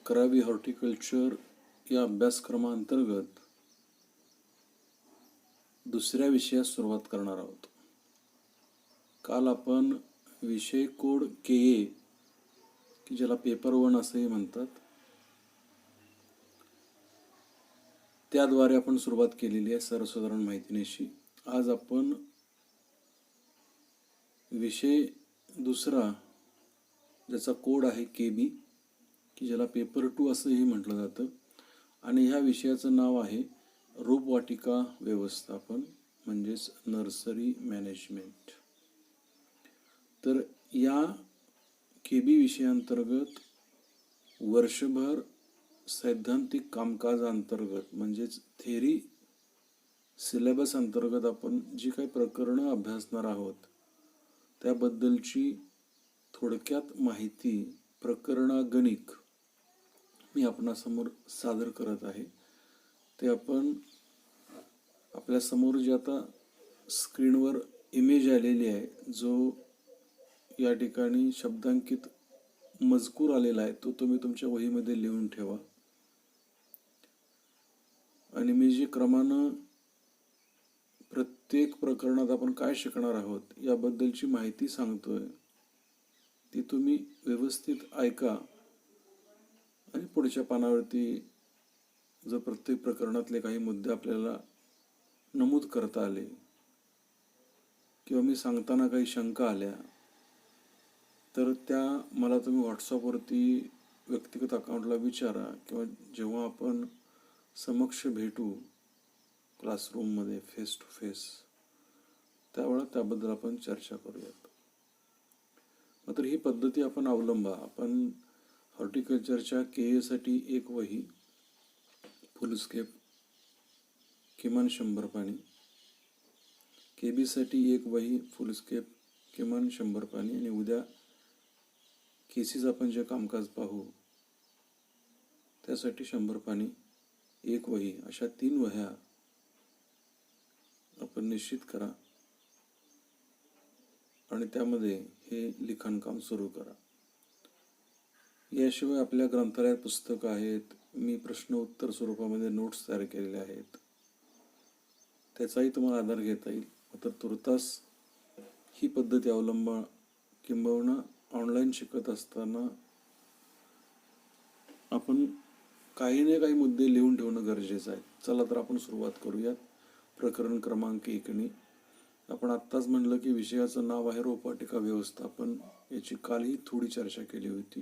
11वी horticulture या अभ्यासक्रमांतर्गत दुसऱ्या विषयास सुरुवात करणार आहोत. काल आपण विषय कोड KA की ज्याला पेपर 1 असंही म्हणतात त्याद्वारे आपण सुरुवात केलेली आहे सर्वसाधारण माहितीनिशी. आज आपण विषय दुसरा ज्याचा कोड आहे KB की ज्याला पेपर 2 असंही म्हटलं जातं आणि ह्या विषयाचं नाव आहे रोपवाटिका व्यवस्थापन म्हणजेच नर्सरी मॅनेजमेंट. तर या KB विषयांतर्गत वर्षभर सैद्धांतिक कामकाजांतर्गत म्हणजेच थेरी सिलेबस अंतर्गत आपण जी काही प्रकरणं अभ्यासणार आहोत त्याबद्दलची थोडक्यात माहिती प्रकरणागणिक मी आपणासमोर सादर करत आहे. ते आपण आपल्यासमोर जे आता स्क्रीनवर इमेज आलेली आहे, जो या ठिकाणी शब्दांकित मजकूर आलेला आहे तो तुम्ही तुमच्या वहीमध्ये लिहून ठेवा. आणि मी जे क्रमानं प्रत्येक प्रकरणात आपण काय शिकणार आहोत याबद्दलची माहिती सांगतोय ती तुम्ही व्यवस्थित ऐका आणि पुढच्या पानावरती जर प्रत्येक प्रकरणातले काही मुद्दे आपल्याला नमूद करता आले किंवा मी सांगताना काही शंका आल्या तर त्या मला तुम्ही व्हॉट्सअपवरती व्यक्तिगत अकाउंटला विचारा किंवा जेव्हा आपण समक्ष भेटू क्लासरूममध्ये फेस टू फेस त्यावेळेला त्याबद्दल आपण चर्चा करूयात. मात्र ही पद्धती आपण अवलंबा. आपण हॉर्टिकल्चरच्या KA साठी एक वही, फुलस्केप किमान 100 पानी, KB साठी एक वही, फुलस्केप किमान 100 पानी आणि उद्या केसीज आपण जे कामकाज पाहू त्यासाठी 100 पानी एक वही, अशा 3 वह्या आपण निश्चित करा आणि त्यामध्ये हे लिखाणकाम सुरू करा. याशिवाय आपल्या ग्रंथालयात पुस्तकं आहेत. मी प्रश्न उत्तर स्वरूपामध्ये नोट्स तयार केलेले आहेत, त्याचाही तुम्हाला आधार घेता येईल. मात्र तुर्तास ही पद्धती अवलंबा किंबहुना ऑनलाईन शिकत असताना आपण काही ना काही मुद्दे लिहून ठेवणं गरजेचं आहे. चला तर आपण सुरुवात करूयात. प्रकरण क्रमांक 1 आपण आत्ताच म्हणलं की विषयाचं नाव आहे रोपवाटिका व्यवस्थापन. याची कालही थोडी चर्चा केली होती.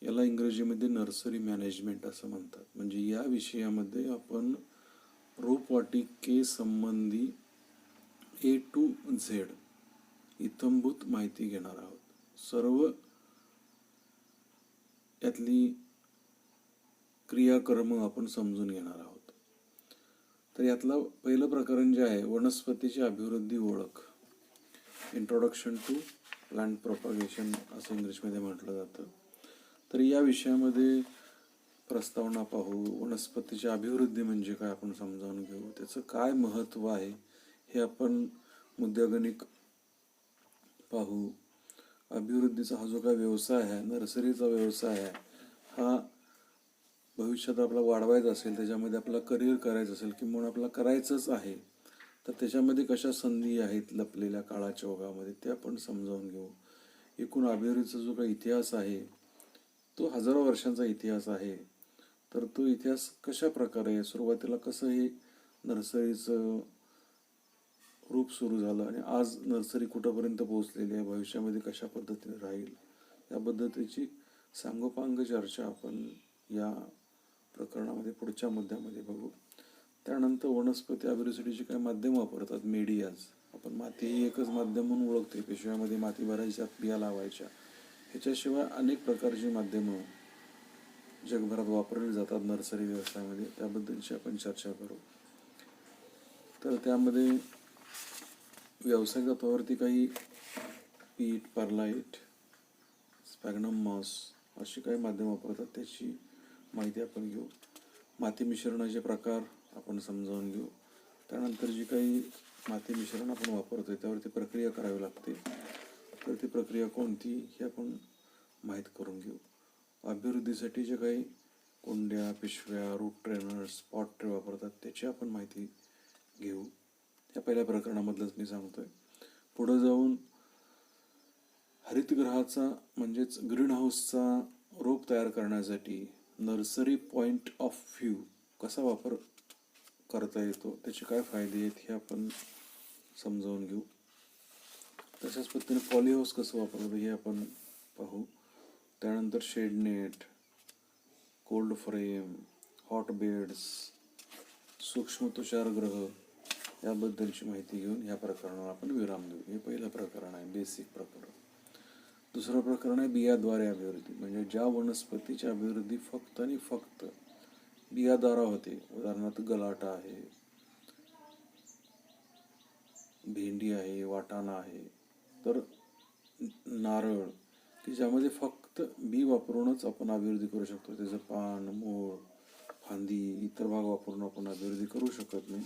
याला इंग्रजीमध्ये नर्सरी मॅनेजमेंट असं म्हणतात. म्हणजे या विषयामध्ये आपण रोपवाटिकेसंबंधी A to Z इत्थंभूत माहिती घेणार आहोत. सर्व यातली क्रियाकर्म आपण समजून घेणार आहोत. तर यातलं पहिलं प्रकरण जे आहे वनस्पतीची अभिवृद्धी ओळख, इंट्रोडक्शन टू प्लांट प्रोपगेशन असं इंग्लिशमध्ये म्हटलं जातं. तर या विषयामध्ये प्रस्तावना पाहू, वनस्पतीची अभिवृद्धी म्हणजे काय आपण समजावून घेऊ, त्याचं काय महत्त्व आहे हे आपण मुद्द्यागणिक पाहू. अभिवृद्धीचा हा जो काय व्यवसाय आहे, नर्सरीचा व्यवसाय आहे, हा भविष्यात आपला वाढवायचा असेल, त्याच्यामध्ये आपला करिअर करायचं असेल किंवा आपला करायचंच आहे तर त्याच्यामध्ये कशा संधी आहेत लपलेल्या काळाच्या ओघामध्ये ते आपण समजावून घेऊ. एकूण अभिवृद्धीचा जो काही इतिहास आहे तो हजारो वर्षांचा इतिहास आहे. तर तो इतिहास कशा प्रकारे सुरुवातीला कसं हे नर्सरीचं रूप सुरू झालं आणि आज नर्सरी कुठंपर्यंत पोहोचलेली आहे, भविष्यामध्ये कशा पद्धतीने राहील या पद्धतीची सांगोपांग चर्चा आपण या प्रकरणामध्ये पुढच्या मुद्द्यामध्ये बघू. त्यानंतर वनस्पती अभिवृद्धीसाठी जे काही माध्यम वापरतात, मीडियाज, आपण माती ही एकच माध्यम म्हणून ओळखते. पिशव्यामध्ये माती भरायच्या, बिया लावायच्या. ह्याच्याशिवाय अनेक प्रकारची माध्यमं जगभरात वापरली जातात नर्सरी व्यवसायामध्ये, त्याबद्दलची आपण चर्चा करू. तर त्यामध्ये व्यावसायिक तत्वावरती काही पीट, परलाईट, स्पॅग्नम मॉस अशी काही माध्यम वापरतात त्याची माहिती आपण घेऊ. माती मिश्रणाचे प्रकार आपण समजावून घेऊ. त्यानंतर जी काही माती मिश्रण आपण वापरतो त्यावरती प्रक्रिया करावी लागते, तर ती प्रक्रिया कोणती हे आपण माहीत करून घेऊ. अभिवृद्धीसाठी जे काही कोंड्या, पिशव्या, रूट ट्रेनर्स, स्पॉट ट्रे वापरतात त्याची आपण माहिती घेऊ. या पहिल्या प्रकरणामधलंच मी सांगतोय. पुढं जाऊन हरितगृहाचा म्हणजेच ग्रीन हाऊसचा रोप तयार करण्यासाठी नर्सरी पॉईंट ऑफ व्ह्यू कसा वापर करता येतो, त्याचे काय फायदे आहेत हे आपण समजावून घेऊ. तशाच पद्धतीने पॉलीहाऊस कसं वापरतं हे आपण पाहू. त्यानंतर shade net, cold frame, hot beds, सूक्ष्म तुषारगृह याबद्दलची माहिती घेऊन ह्या प्रकरणाला आपण विराम देऊ. हे पहिलं प्रकरण आहे, बेसिक प्रकरण. दुसरं प्रकरण आहे बियाद्वारे अभिवृद्धी, म्हणजे ज्या वनस्पतीची अभिवृद्धी फक्त आणि फक्त बियाद्वारा होते. उदाहरणार्थ गलाटा आहे, भेंडी आहे, वाटाणा आहे, तर नारळ की ज्यामध्ये फक्त बी वापरूनच आपण अभिवृद्धी करू शकतो. त्याचं पान, मूळ, फांदी, इतर भाग वापरून आपण अभिवृद्धी करू शकत नाही.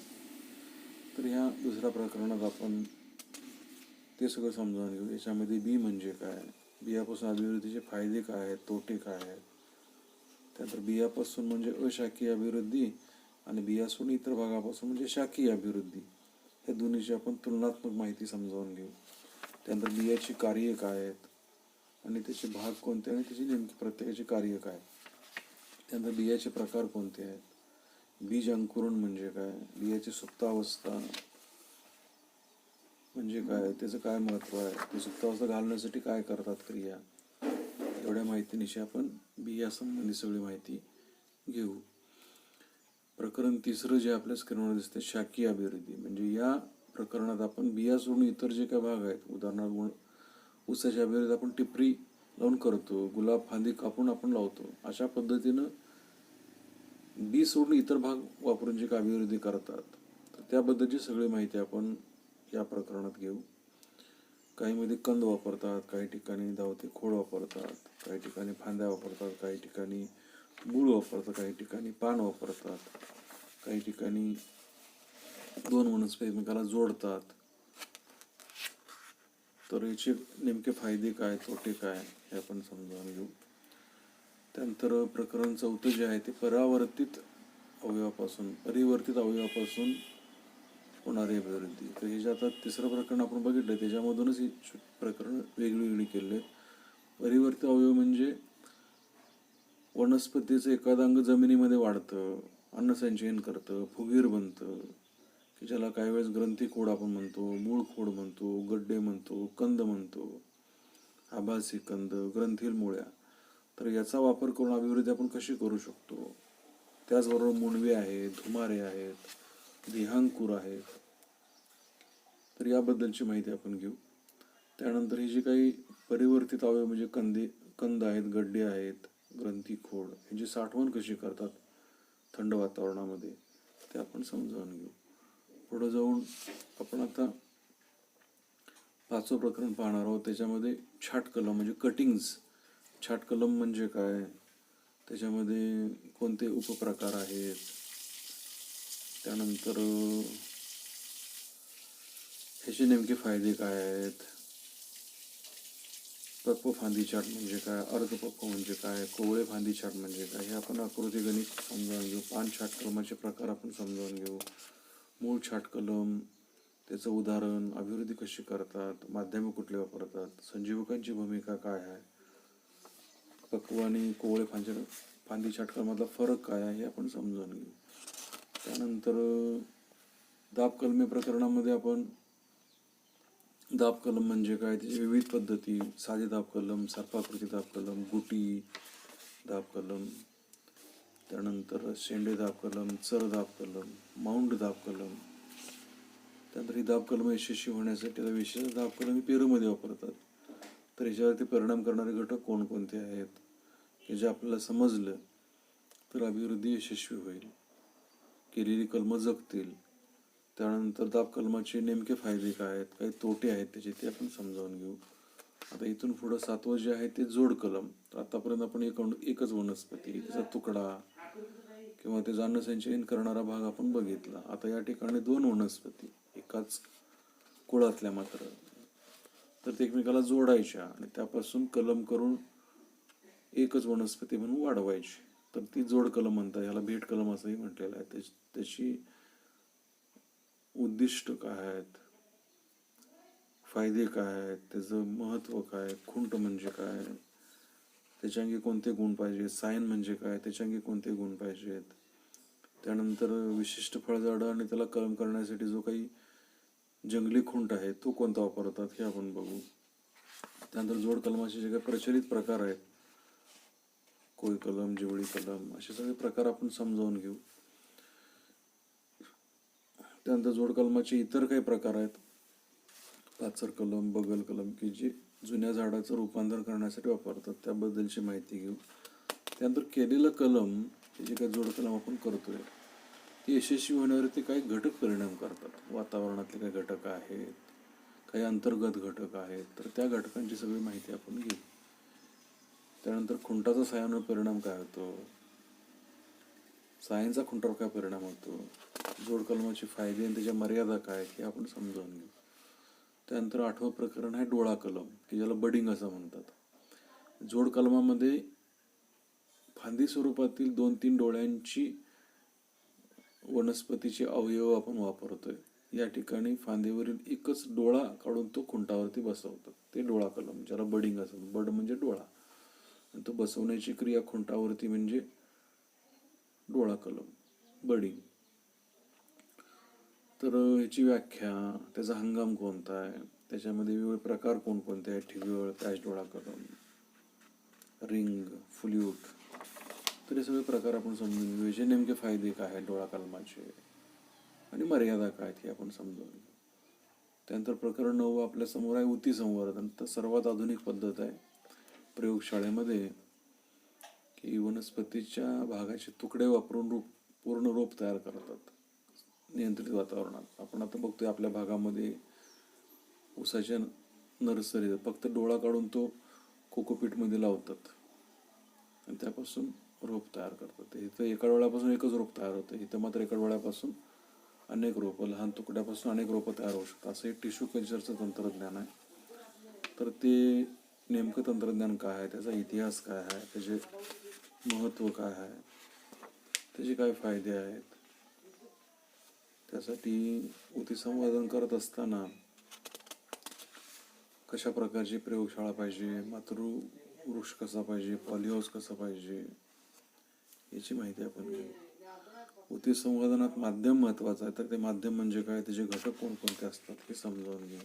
तर ह्या दुसऱ्या प्रकरणात आपण ते सगळं समजावून घेऊ. याच्यामध्ये बी म्हणजे काय, बियापासून अभिवृद्धीचे फायदे काय आहेत, तोटे काय आहेत. त्यानंतर बियापासून म्हणजे अशाखीय अभिवृद्धी आणि बियासून इतर भागापासून म्हणजे शाखीय अभिवृद्धी, या दोन्हीची आपण तुलनात्मक माहिती समजावून घेऊ. त्यानंतर बियाची कार्य काय आहेत आणि त्याचे भाग कोणते आणि त्याची नेमकी प्रत्येकाची कार्य काय. त्यानंतर बियाचे प्रकार कोणते आहेत, बीज अंकुरण म्हणजे काय, बियाची सुप्तावस्था म्हणजे काय, त्याचं काय महत्त्व आहे, ते सुप्तावस्था घालण्यासाठी काय करतात क्रिया. एवढ्या माहितीनिशी आपण बिया संबंधी सगळी माहिती घेऊ. प्रकरण तिसरं जे आपल्या स्क्रीनवर दिसते, शाखीय अभिवृद्धी, म्हणजे या प्रकरणात आपण बिया सोडून इतर जे काही भाग आहेत, उदाहरणार्थ ऊसाची अभिवृद्धी आपण टिपरी लावून करतो, गुलाब फांदी कापून आपण लावतो. अशा पद्धतीनं बी सोडून इतर भाग वापरून जे काही अभिवृद्धी करतात, तर त्याबद्दलची सगळी माहिती आपण या प्रकरणात घेऊ. काहीमध्ये कंद वापरतात, काही ठिकाणी धावते खोड वापरतात, काही ठिकाणी फांद्या वापरतात, काही ठिकाणी मूळ वापरतात, काही ठिकाणी पान वापरतात, काही ठिकाणी दोन वनस्पती एकमेकाला जोडतात. तर याचे नेमके फायदे काय, तोटे काय हे आपण समजावून घेऊ. त्यानंतर प्रकरण चौथं जे आहे ते परिवर्तित अवयवापासून होणारी अभिवृद्धी. तर हे जे आता तिसरं प्रकरण आपण बघितलं त्याच्यामधूनच ही प्रकरण वेगळी केले. परिवर्तित अवयव म्हणजे वनस्पतीचं एखादं अंग जमिनीमध्ये वाढतं, अन्नसंचयन करतं, फुगीर बनतं, की ज्याला काही वेळेस ग्रंथी खोड आपण म्हणतो, मूळ खोड म्हणतो, गड्डे म्हणतो, कंद म्हणतो, आभासी कंद, ग्रंथील मुळ्या. तर याचा वापर करून अभिवृद्धी आपण कशी करू शकतो. त्याचबरोबर मुणवे आहेत, धुमारे आहेत, देहांकुर आहेत. तर याबद्दलची माहिती आपण घेऊ. त्यानंतर ही जी काही परिवर्तित अवयव म्हणजे कंद आहेत, गड्डे आहेत, ग्रंथी खोड, ह्याची साठवण कशी करतात थंड वातावरणामध्ये ते आपण समजावून घेऊ. पुढं जाऊन आपण आता पाचवं प्रकरण पाहणार आहोत. त्याच्यामध्ये छाट कलम म्हणजे कटिंग्ज. छाट कलम म्हणजे काय, त्याच्यामध्ये कोणते उपप्रकार आहेत, त्यानंतर ह्याचे नेमके फायदे काय आहेत, पक्व फांदी छाट म्हणजे काय, अर्धपक्व म्हणजे काय, कोवळे फांदी छाट म्हणजे काय, हे आपण आकृती गणित समजावून घेऊ. पान छाट कलमाचे प्रकार आपण समजावून घेऊ. मूळ छाट कलम, त्याचं उदाहरण, अभिवृद्धी कशी करतात, माध्यम कुठले वापरतात, संजीवकांची भूमिका काय आहे, पक्व आणि कोवळे फांदी छाट कलमातला फरक काय आहे हे आपण समजावून घेऊ. त्यानंतर दाब कलमे प्रकरणामध्ये आपण दाब कलम म्हणजे काय, त्याची विविध पद्धती, साधे दाब कलम, सर्पाकृती दाब कलम, गुटी दाब कलम, त्यानंतर शेंडे दाब कलम, चर दाब कलम, माउंट दाब कलम. त्यानंतर ही दाब कलम यशस्वी होण्यासाठी विशेष दाब कलम ही पेरूमध्ये वापरतात. तर याच्यावरती परिणाम करणारे घटक कोणकोणते आहेत की जे आपल्याला समजलं तर अभिवृद्धी यशस्वी होईल, केलेली कलमं जगतील. त्यानंतर दाब कलमाचे नेमके फायदे काय आहेत, काही तोटे आहेत त्याचे, ते आपण समजावून घेऊ. आता इथून पुढं सातवं जे आहे ते जोड कलम. तर आतापर्यंत आपण एकच वनस्पती, त्याचा तुकडा किंवा त्याचं अन्नसंचयन करणारा भाग आपण बघितला. आता या ठिकाणी दोन वनस्पती एकाच कुळातल्या मात्र, तर ते एकमेकाला जोडायच्या आणि त्यापासून कलम करून एकच वनस्पती म्हणून वाढवायची, तर ती जोड कलम म्हणतात. याला भेट कलम असंही म्हटलेलं आहे. त्याची उद्दिष्ट काय आहेत, फायदे काय आहेत, त्याचं महत्त्व काय, खुंट म्हणजे काय, त्याच्याअंगी कोणते गुण पाहिजे, सायन म्हणजे काय, त्याच्याअंगी कोणते गुण पाहिजेत, त्यानंतर विशिष्ट फळझाडं आणि त्याला कलम करण्यासाठी जो काही जंगली खुंट आहे तो कोणता वापरतात हे आपण बघू. त्यानंतर जोड कलमाचे जे काही प्रचलित प्रकार आहेत, कोय कलम, जिवळी कलम, असे सगळे प्रकार आपण समजावून घेऊ. त्यानंतर जोड कलमाचे इतर काही प्रकार आहेत, पाचर कलम, बगल कलम, की जे जुन्या झाडाचं रूपांतर करण्यासाठी वापरतात, त्याबद्दलची माहिती घेऊ. त्यानंतर केलेलं कलम, जे काही जोड कलम आपण करतोय, ते यशस्वी होण्यावरती काही घटक परिणाम करतात. वातावरणातले काही घटक आहेत, काही अंतर्गत घटक आहेत, तर त्या घटकांची सगळी माहिती आपण घेऊ. त्यानंतर खुंटाचा सायांवर परिणाम काय होतो, सायांचा खुंटावर काय परिणाम होतो, जोड कलमाचे फायदे आणि त्याच्या मर्यादा काय हे आपण समजावून घेऊ. त्यानंतर 8वं प्रकरण आहे डोळा कलम, की ज्याला बडिंग असं म्हणतात. जोड कलमामध्ये फांदी स्वरूपातील 2-3 डोळ्यांची वनस्पतीचे अवयव आपण वापरतोय. या ठिकाणी फांदीवरील एकच डोळा काढून तो खुंटावरती बसवतात, ते डोळा कलम, ज्याला बडिंग असं. बड म्हणजे डोळा, आणि तो बसवण्याची क्रिया खुंटावरती म्हणजे डोळा कलम, बडिंग. तर ह्याची व्याख्या, त्याचा हंगाम कोणता आहे, त्याच्यामध्ये विविध प्रकार कोणकोणते आहेत, ठिगळ, पॅच डोळा कलम, रिंग, फ्ल्यूट, तर हे सगळे प्रकार आपण समजून घेऊ. याचे नेमके फायदे काय आहेत डोळा कलमाचे आणि मर्यादा काय हे आपण समजून घेऊ. त्यानंतर प्रकरण 9 आपल्या समोर आहे ऊती संवर्धन. तर सर्वात आधुनिक पद्धत आहे प्रयोगशाळेमध्ये, की वनस्पतीच्या भागाचे तुकडे वापरून पूर्ण रोप तयार करतात नियंत्रित वातावरणात. आपण आता बघतोय आपल्या भागामध्ये ऊसाच्या नर्सरी फक्त डोळा काढून तो कोकोपीटमध्ये लावतात आणि त्यापासून रोप तयार करतात. इथं एका डोळ्यापासून एकच रोप तयार होतं, इथं मात्र एका डोळ्यापासून अनेक रोपं, लहान तुकड्यापासून अनेक रोपं तयार होऊ शकतात. असं हे टिश्यू कल्चरचं तंत्रज्ञान आहे. तर ते नेमकं तंत्रज्ञान काय आहे, त्याचा इतिहास काय आहे, त्याचे महत्त्व काय आहे, त्याचे काय फायदे आहेत, त्यासाठी ऊती संवर्धन करत असताना कशा प्रकारची प्रयोगशाळा पाहिजे, मातृवृक्ष कसा पाहिजे, पॉलीहाऊस कसं पाहिजे, याची माहिती आपण घेऊ. ऊती संवर्धनात माध्यम महत्त्वाचं आहे, तर ते माध्यम म्हणजे काय, त्याचे घटक कोणकोणते असतात हे समजावून घेऊ.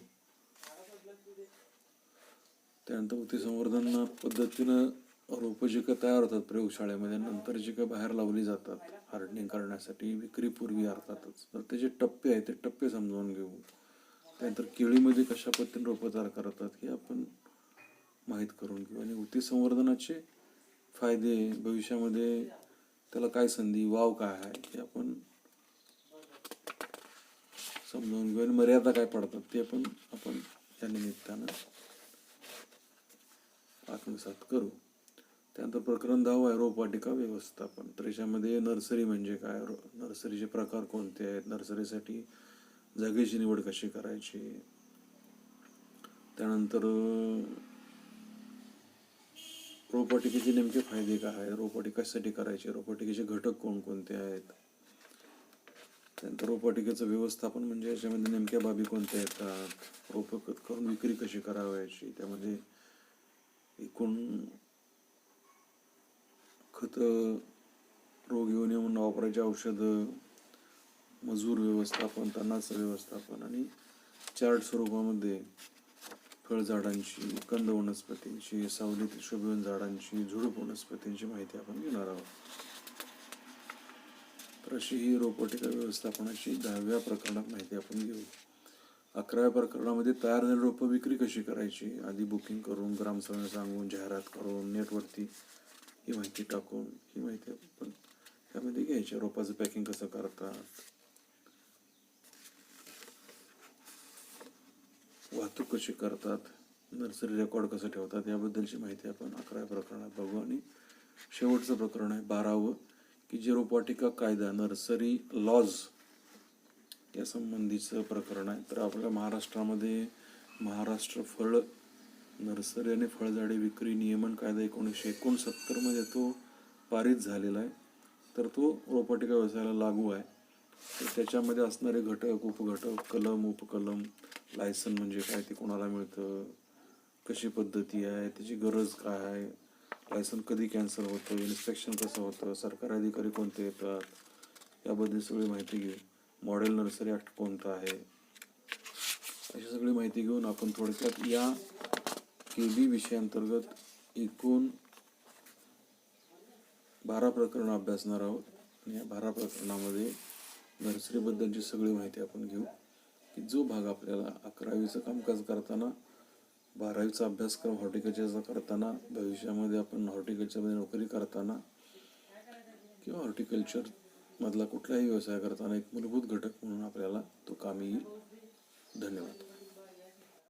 त्यानंतर ऊती संवर्धन पद्धतीनं रोपं जी काय तयार होतात प्रयोगशाळेमध्ये, नंतर जी काय बाहेर लावली जातात हार्डनिंग करण्यासाठी, विक्रीपूर्वी अर्थातच, तर त्याचे टप्पे आहेत, ते टप्पे समजावून घेऊ. त्यानंतर केळीमध्ये कशा पद्धतीने रोपं तयार करतात हे आपण माहीत करून घेऊ. आणि ऊती संवर्धनाचे फायदे, भविष्यामध्ये त्याला काय संधी, वाव काय आहे हे आपण समजावून घेऊ. आणि मर्यादा काय पडतात ते पण आपण या निमित्तानं आत्मसात करू. त्यानंतर प्रकरण 10 आहे रोपवाटिका व्यवस्थापन. तर याच्यामध्ये नर्सरी म्हणजे काय, नर्सरीचे प्रकार कोणते आहेत, नर्सरीसाठी जागेची निवड कशी करायची, त्यानंतर रोपवाटिकेचे नेमके फायदे काय आहेत, रोपवाटिका कशासाठी करायची, रोपवाटिकेचे घटक कोणकोणते आहेत, त्यानंतर रोपवाटिकेचं व्यवस्थापन म्हणजे याच्यामध्ये नेमक्या बाबी कोणत्या येतात, रोपं करून विक्री कशी करावायची, त्यामध्ये एकूण खतं, रोग येऊ नये म्हणून वापरायची औषधं, मजूर व्यवस्थापन, तणाचं व्यवस्थापन, आणि चार्ट स्वरूपामध्ये फळझाडांची, कंद वनस्पतींची, सावलीतील शोभिवंत झाडांची, झुडूप वनस्पतींची माहिती आपण घेणार आहोत. तर अशी ही रोपवाटिका व्यवस्थापनाची 10व्या प्रकरणात माहिती आपण घेऊ. 11व्या प्रकरणामध्ये तयार झालेली रोपं विक्री कशी करायची, आधी बुकिंग करून, ग्रामसभेला सांगून, जाहिरात करून, नेटवरती ही माहिती टाकून, ही माहिती आपण त्यामध्ये घ्यायची. रोपाचं पॅकिंग कसं करतात, वाहतूक कशी करतात, नर्सरी रेकॉर्ड कसं ठेवतात, याबद्दलची माहिती आपण 11व्या प्रकरणात बघू. आणि शेवटचं प्रकरण आहे 12वं, की जे रोपवाटिका कायदा, नर्सरी लॉज या संबंधीचं प्रकरण आहे. तर आपल्या महाराष्ट्रामध्ये महाराष्ट्र फळ नर्सरी आणि फळझाडे विक्री नियमन कायदा 1969 मध्ये तो पारित झालेला आहे. तर तो रोपवाटिका व्यवसायाला लागू आहे. तर त्याच्यामध्ये असणारे घटक, उपघटक, कलम, उपकलम, लायसन म्हणजे काय, ते कोणाला मिळतं, कशी पद्धती आहे, त्याची गरज काय आहे, लायसन कधी कॅन्सल होतं, इन्स्पेक्शन कसं होतं, सरकारी अधिकारी कोणते येतात, याबद्दल सगळी माहिती घेऊ. मॉडेल नर्सरी ॲक्ट कोणता आहे, अशी सगळी माहिती घेऊन आपण थोडक्यात या KB विषयाअंतर्गत एकूण 12 प्रकरणं अभ्यासणार आहोत. आणि या 12 प्रकरणामध्ये नर्सरीबद्दलची सगळी माहिती आपण घेऊ, की जो भाग आपल्याला 11वीचं कामकाज करताना, 12वीचा अभ्यासक्रम हॉर्टिकल्चरचा करताना, भविष्यामध्ये आपण हॉर्टिकल्चरमध्ये नोकरी करताना किंवा हॉर्टिकल्चरमधला कुठलाही व्यवसाय करताना एक मूलभूत घटक म्हणून आपल्याला तो कामी येईल. धन्यवाद.